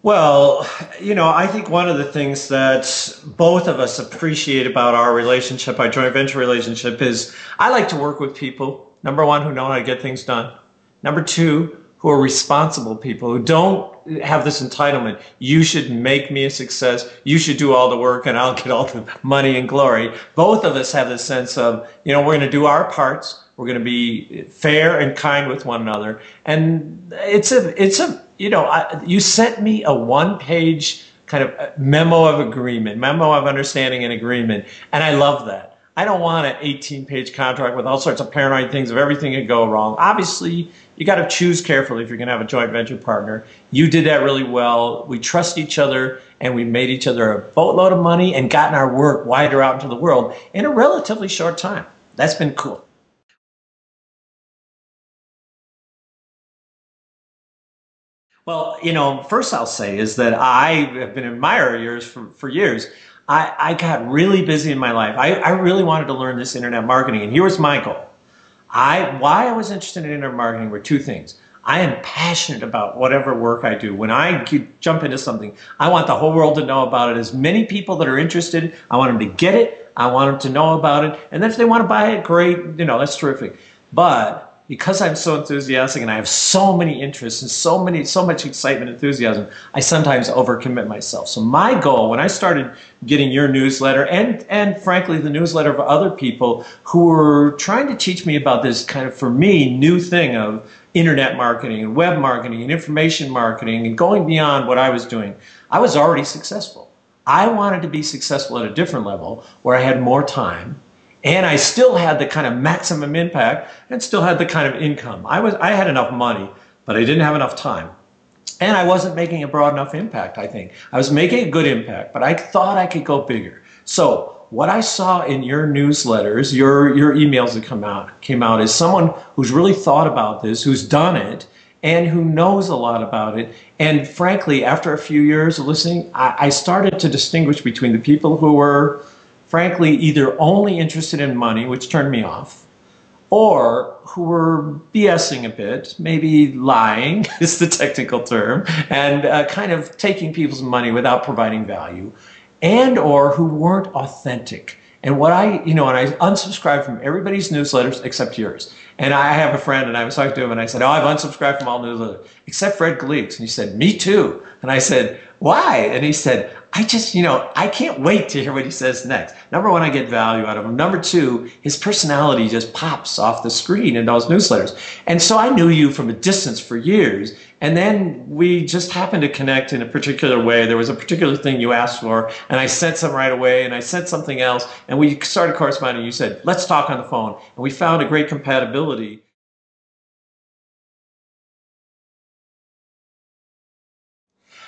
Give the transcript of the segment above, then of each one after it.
Well, I think one of the things that both of us appreciate about our relationship, our joint venture relationship, is I like to work with people, number one, who know how to get things done. Number two, who are responsible people, who don't have this entitlement. You should make me a success. You should do all the work and I'll get all the money and glory. Both of us have this sense of, we're going to do our parts. We're going to be fair and kind with one another. And you sent me a one-page kind of memo of agreement, memo of understanding and agreement. And I love that. I don't want an 18-page contract with all sorts of paranoid things of everything could go wrong. Obviously, you got to choose carefully if you're going to have a joint venture partner. You did that really well. We trust each other, and we made each other a boatload of money and gotten our work wider out into the world in a relatively short time. That's been cool. Well, first I'll say is that I have been an admirer of yours for years. I got really busy in my life. I really wanted to learn this internet marketing, and here was my goal. Why I was interested in internet marketing were two things. I am passionate about whatever work I do. When I jump into something, I want the whole world to know about it. As many people that are interested, I want them to get it. I want them to know about it. And then if they want to buy it, great. That's terrific. But because I'm so enthusiastic and I have so many interests and so much excitement and enthusiasm, I sometimes overcommit myself. So my goal when I started getting your newsletter and frankly the newsletter of other people who were trying to teach me about this kind of, for me, new thing of internet marketing and web marketing and information marketing and going beyond what I was doing, I was already successful. I wanted to be successful at a different level where I had more time. And I still had the kind of maximum impact and still had the kind of income. I had enough money, but I didn't have enough time. And I wasn't making a broad enough impact, I think. I was making a good impact, but I thought I could go bigger. So what I saw in your newsletters, your emails that came out is someone who's really thought about this, who's done it, and who knows a lot about it. And frankly, after a few years of listening, I started to distinguish between the people who were frankly, either only interested in money, which turned me off, or who were BSing a bit, maybe lying is the technical term, and kind of taking people's money without providing value, and or who weren't authentic. And and I unsubscribed from everybody's newsletters except yours. And I have a friend, and I was talking to him, and I said, I've unsubscribed from all newsletters, except Fred Gleeck's. And he said, me too. And I said, why? And he said, I can't wait to hear what he says next. Number one, I get value out of him. Number two, his personality just pops off the screen in those newsletters. And so I knew you from a distance for years. And then we just happened to connect in a particular way. There was a particular thing you asked for, and I sent some right away, and I sent something else, and we started corresponding. You said, let's talk on the phone. And we found a great compatibility.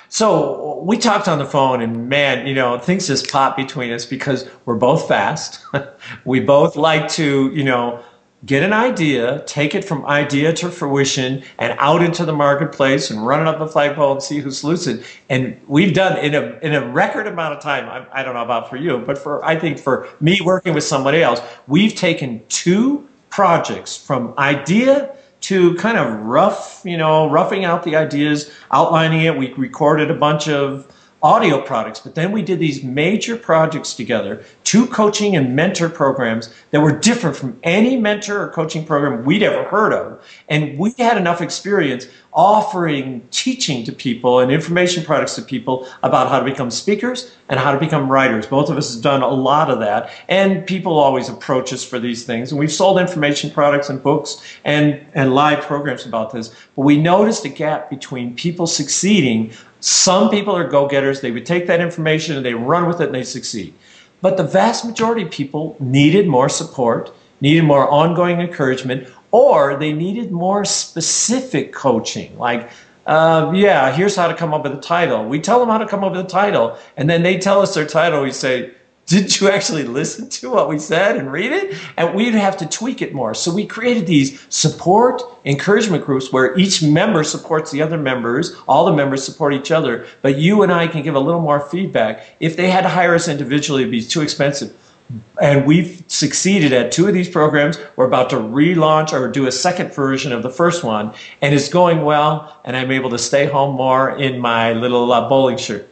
So we talked on the phone, and man, things just popped between us because we're both fast. We both like to, get an idea, take it from idea to fruition and out into the marketplace and run it up the flagpole and see who salutes it. And we've done in a record amount of time. I don't know about for you, but I think for me working with somebody else, we've taken two projects from idea to kind of roughing out the ideas, outlining it. We recorded a bunch of audio products, but then we did these major projects together, two coaching and mentor programs that were different from any mentor or coaching program we'd ever heard of. And we had enough experience offering teaching to people and information products to people about how to become speakers and how to become writers. Both of us have done a lot of that, and people always approach us for these things. And we've sold information products and books and live programs about this. But we noticed a gap between people succeeding. Some people are go-getters. They would take that information and they run with it and they succeed. But the vast majority of people needed more support, needed more ongoing encouragement, or they needed more specific coaching. Like, here's how to come up with a title. We tell them how to come up with a title, and then they tell us their title. We say, did you actually listen to what we said and read it? And we'd have to tweak it more. So we created these support encouragement groups where each member supports the other members. All the members support each other. But you and I can give a little more feedback. If they had to hire us individually, it'd be too expensive. And we've succeeded at two of these programs. We're about to relaunch or do a second version of the first one, and it's going well. And I'm able to stay home more in my little bowling shirt.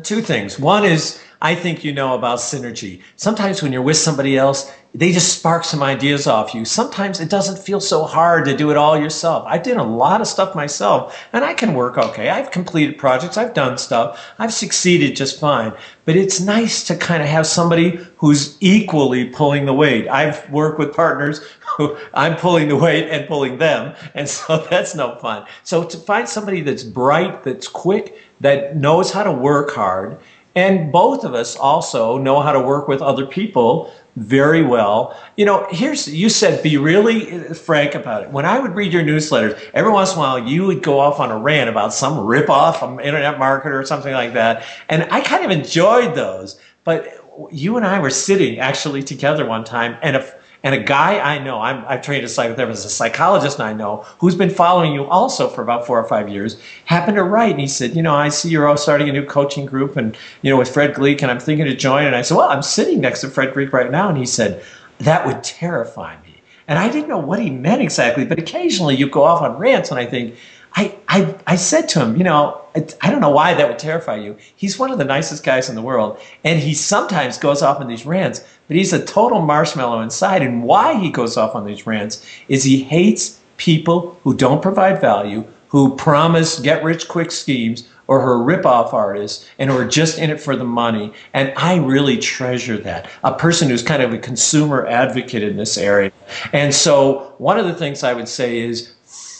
Two things. One is I think you know about synergy. Sometimes when you're with somebody else, they just spark some ideas off you. Sometimes it doesn't feel so hard to do it all yourself. I did a lot of stuff myself, and I can work okay. I've completed projects, I've done stuff, I've succeeded just fine. But it's nice to kind of have somebody who's equally pulling the weight. I've worked with partners who I'm pulling the weight and pulling them, and so that's no fun. So to find somebody that's bright, that's quick, that knows how to work hard, and both of us also know how to work with other people very well. You know, here's, you said be really frank about it. When I would read your newsletters, every once in a while you would go off on a rant about some rip-off from internet marketer or something like that. And I kind of enjoyed those. But you and I were sitting actually together one time, and a guy I know, I've trained a psychotherapist, a psychologist I know, who's been following you also for about 4 or 5 years, happened to write, and he said, you know, I see you're all starting a new coaching group, and, you know, with Fred Gleeck, and I'm thinking to join. And I said, well, I'm sitting next to Fred Gleeck right now. And he said, that would terrify me. And I didn't know what he meant exactly, but occasionally you go off on rants, and I think, I said to him, you know, I don't know why that would terrify you. He's one of the nicest guys in the world, and he sometimes goes off on these rants, but he's a total marshmallow inside. And why he goes off on these rants is he hates people who don't provide value, who promise get-rich-quick schemes, or who are rip-off artists, and who are just in it for the money. And I really treasure that. A person who's kind of a consumer advocate in this area. And so one of the things I would say is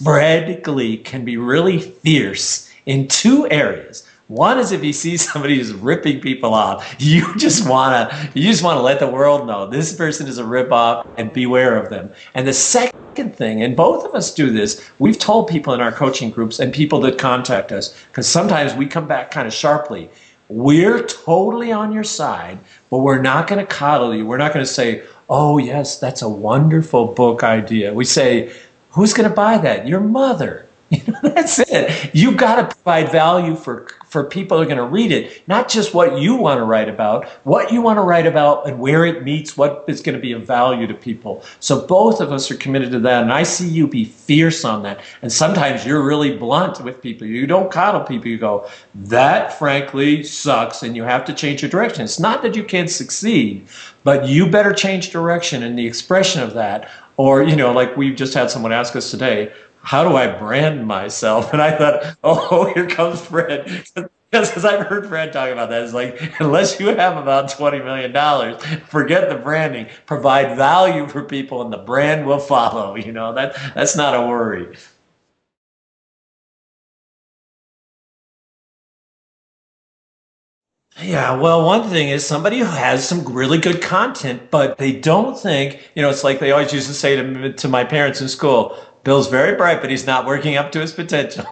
Fred Gleeck can be really fierce in two areas. One is if you see somebody who's ripping people off, you just wanna let the world know this person is a ripoff and beware of them. And the second thing, and both of us do this, we've told people in our coaching groups and people that contact us, because sometimes we come back kind of sharply. We're totally on your side, but we're not going to coddle you. We're not going to say, oh yes, that's a wonderful book idea. We say, who's going to buy that? Your mother. You know, that's it. You've got to provide value for people who are going to read it, not just what you want to write about, and where it meets what is going to be of value to people. So both of us are committed to that, and I see you be fierce on that. And sometimes you're really blunt with people. You don't coddle people. You go, that frankly sucks, and you have to change your direction. It's not that you can't succeed, but you better change direction in the expression of that. Or, you know, like we've just had someone ask us today, how do I brand myself? And I thought, oh, here comes Fred. Because I've heard Fred talk about that. It's like, unless you have about $20 million, forget the branding. Provide value for people and the brand will follow. You know, that's not a worry. Yeah, well, one thing is somebody who has some really good content, but they don't think, you know, it's like they always used to say to my parents in school, Bill's very bright, but he's not working up to his potential.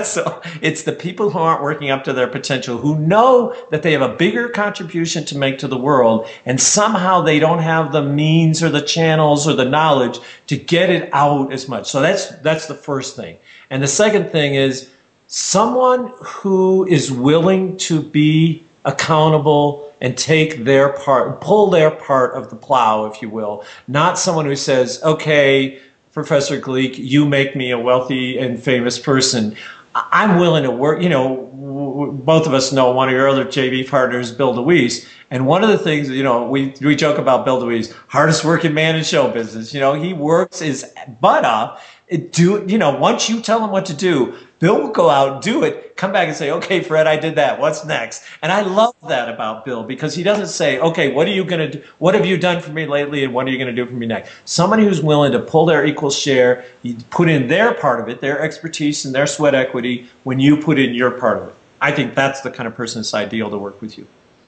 So it's the people who aren't working up to their potential, who know that they have a bigger contribution to make to the world, and somehow they don't have the means or the channels or the knowledge to get it out as much. So that's the first thing. And the second thing is someone who is willing to be accountable and take their part, pull their part of the plow, if you will. Not someone who says, okay, Professor Gleek, you make me a wealthy and famous person. I'm willing to work. You know, both of us know one of your other JV partners, Bill DeWeese. And one of the things, you know, we joke about Bill DeWeese, hardest working man in show business. You know, he works his butt off. You know, once you tell him what to do, Bill will go out, do it, come back and say, okay, Fred, I did that. What's next? And I love that about Bill, because he doesn't say, okay, what are you going to do? What have you done for me lately? And what are you going to do for me next? Somebody who's willing to pull their equal share, you put in their part of it, their expertise and their sweat equity when you put in your part of it. I think that's the kind of person that's ideal to work with you.